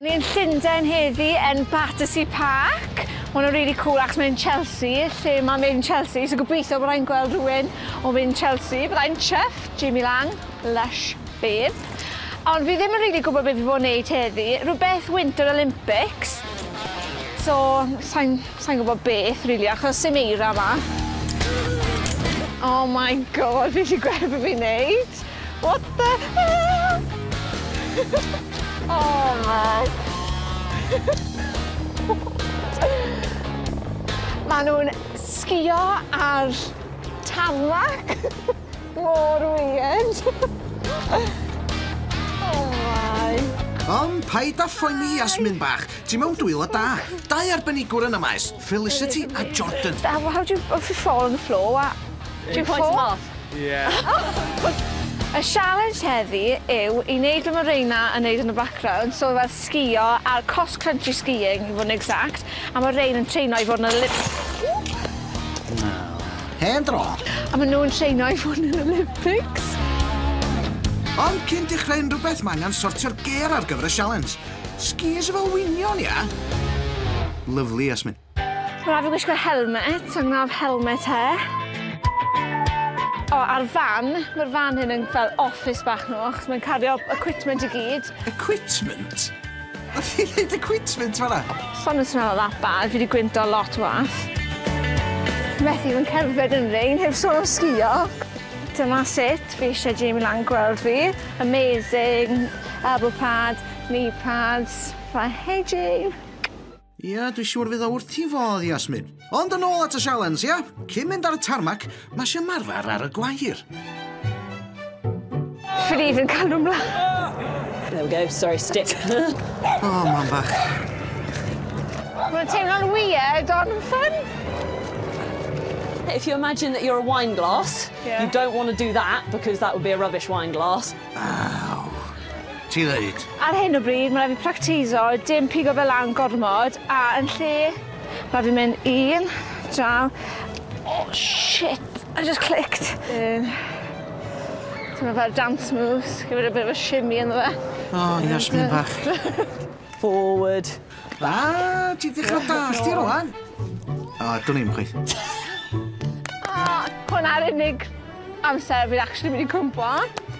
Ni'n Llundain heddi yn Battersea Park. Ma' nhw'n really cool ac mae'n Chelsea, lle mae'n mynd Chelsea, so gobeithio bod rhaid gweld rhywun o mynd Chelsea. Byddai'n chuff, Jamie Lang, lush babe. Ond fi ddim yn really gwybod beth fi fod yn neud heddi. Rhywbeth Winter Olympics. So, sa'n gwybod beth, really, achos sim eira yma. Oh my god, fi eisiau gweld beth fi'n neud. What the hell? Oh my. Maen nhw'n sgïo ar tarmac. Mor weird. Oh my. Paid a phoeni Yasmin bach. Ti mewn dwylo da. Dau arbenigwr yn y maes. Felicity a Jordan. How do you, if you fall on the floor, do you fall? Off? Yeah. Y challenge heddi yw i wneud be mae Reina yn wneud yn y background, so fel sgïo ar cross-country skiing, i fod yn exact, a mae Reina yn treino i fod yn Olympics. Hen dro. A maen nhw'n treino i fod yn Olympics. Ond cyn dechrau unrhyw beth, mae angen sortio'r ger ar gyfer y challenge. Skis fel winion, ia? Lyfli, Yasmin. Mae'n rhaid fi gwisgo helmet, so yna helmet he. O, a'r fan, mae'r fan hyn yn fel office bach nhw, achos mae'n cario equipment i gyd. Equipment? A fi wneud equipment fan'na? Son yn smell that bad, fi wedi gwynto lot wath. Methu fy'n cerdded yn rein, heb sôn am sgïo. Dyma sut fi eisiau Jamie Lang gweld fi. Amazing, elbow pad, knee pads. Hey, Jane. Ia, dwi'n siŵr fydd o wrth i fodd, Yasmin. Ond yn ôl at y challenge, ia? Cyn mynd ar y tarmac, mae eisiau marfer ar y gwair. Ffydd yn cael nhw mlaen. There we go, sorry, stick. Man bach. Mae'n teimlo'n weird, ond yn fun. If you imagine that you're a wine glass, you don't want to do that because that would be a rubbish wine glass. Aw. Ti ddeud? Ar hyn o bryd, mae'n rhaid fi practiso, dim pigo fel lan gormod, a yn lle, rhaid fi mynd un, draw. Oh, shit, I just clicked. Dyma fel dance moves, give it a bit of a shimmy yn fe. O, Yasmin bach. Forward. Ti ddechrau dallt i rwan. O, dwi'n i'm chweith. Hwna'r unig amser fi'n actually mynd i cwmpo.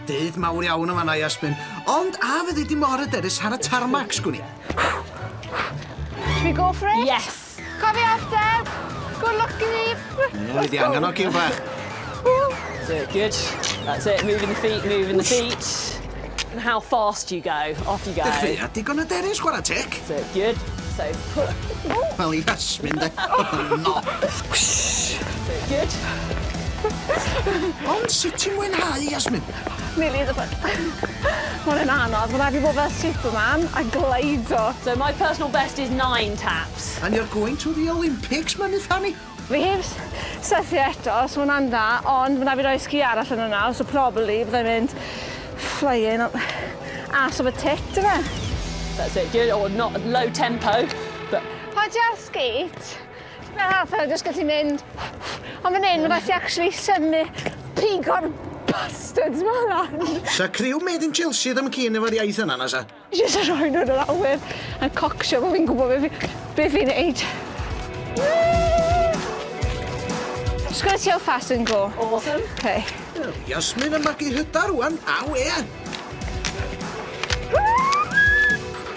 Dyd mawr iawn yma na, Yasmin. Ond a fyddi di mor hyderus ar y tarmac, sgwni? Should we go for it? Yes. Cofi after. Good luck i fi. Ie, fi di angen o gyw bach. That's it, good. That's it, moving the feet, moving the feet. And how fast you go, off you go. Dechreuad digon hyderus, chwarae tec. That's it, good. So, pull. Wel, Yasmin, de. No. That's it, good. Ond sut ti'n mwynhau, Yasmin? Nearly the foot. Mae'n yn anodd, mae'n rhaid i bod fel Superman a gleido. So my personal best is 9 taps. And you're going to the Olympics, Mynydd Fanny? Fi heb sethu eto, so hwnna'n da, ond mae'n rhaid i roi sgi arall yn yna, so probably byddai'n mynd flying up ass of a tit, yma. That's it, good, or not low tempo, but... Pa di ar sgeit? Mae'n haffa, jyst gallu mynd. Ond fan hyn, mae'n rhaid i actually symud pigo'r bastards ma lan. Sa criw made in Chelsea ddim yn cyn efo'r iaith yna, na sa? Jyst yn rhoi nhw'n yr awyr a'n cocsio bod fi'n gwybod beth fi'n neud. Just gotta see how fast and go. Awesome. Okay. Yasmin yn magu hyda rwan, awe.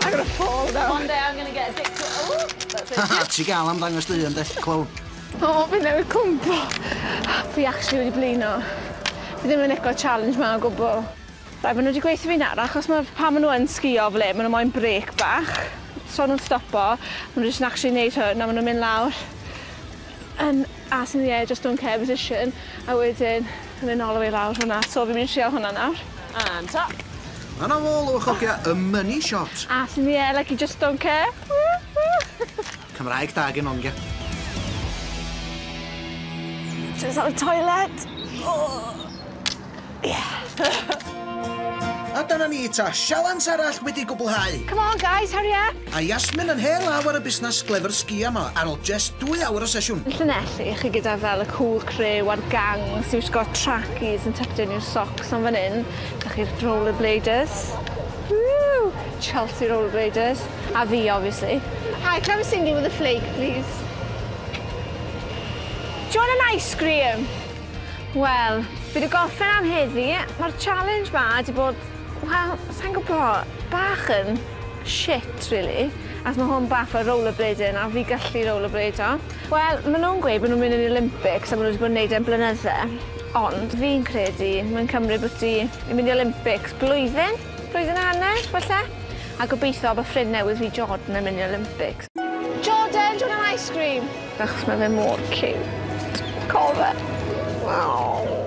I'm gonna fall now. One day I'm gonna get addicted. Oh, that's it. Haha, ti gael am ddangos dy hun, de, clown. O, fi newid cwmpo. Fi actually wedi blino. Fi ddim yn licio challenge ma o gwbl. Rai, maen nhw wedi gweithio fi'n arach, achos pan maen nhw yn sgïo fel maen nhw moyn brec bach. So nhw'n stopo, maen nhw jyst yn actually neud hwn, a maen nhw'n mynd lawr. Yn as in the air, just don't care position. A wedyn, yn mynd all the way lawr hwnna. So fi'n mynd trio hwnna nawr. And tap. Yna fol, o'ch ogia, y money shot. As in the air, like you just don't care. Cymraeg da gen ongia. Just at the toilet. Oh. Yeah. A dyna ni ta, sialans arall wedi gwblhau. Come on, guys, hurry up. A Yasmin yn hel awr y busnes glefer sgi yma ar ôl just 2 awr o sesiwn. Llanelli, chi gyda fel y cool crew a'r gang sy'n wisgo trackies yn tucked in your socks am fan hyn. Da chi'r rollerbladers. Woo! Chelsea rollerbladers. A fi, obviously. Hi, can I have a Cindy with a flake, please? Do you want an ice cream? Wel, fi wedi gorffen am heddi. Mae'r challenge ma wedi bod, wel, sa'n gwybod, bach yn shit, really. As mae hwn bach o rollerblading a fi gallu rollerbladio. Wel, maen nhw'n gweud bod nhw'n mynd i'r Olympics a maen nhw wedi bod yn neud e'n blynydde. Ond fi'n credu, mae'n cymryd bod ti yn mynd i Olympics blwyddyn a hanner, falle. A gobeithio bod ffrind newydd fi Jordan yn mynd i Olympics. Jordan, do you want an ice cream? Achos mae fe mor cute. Cof e. Wow.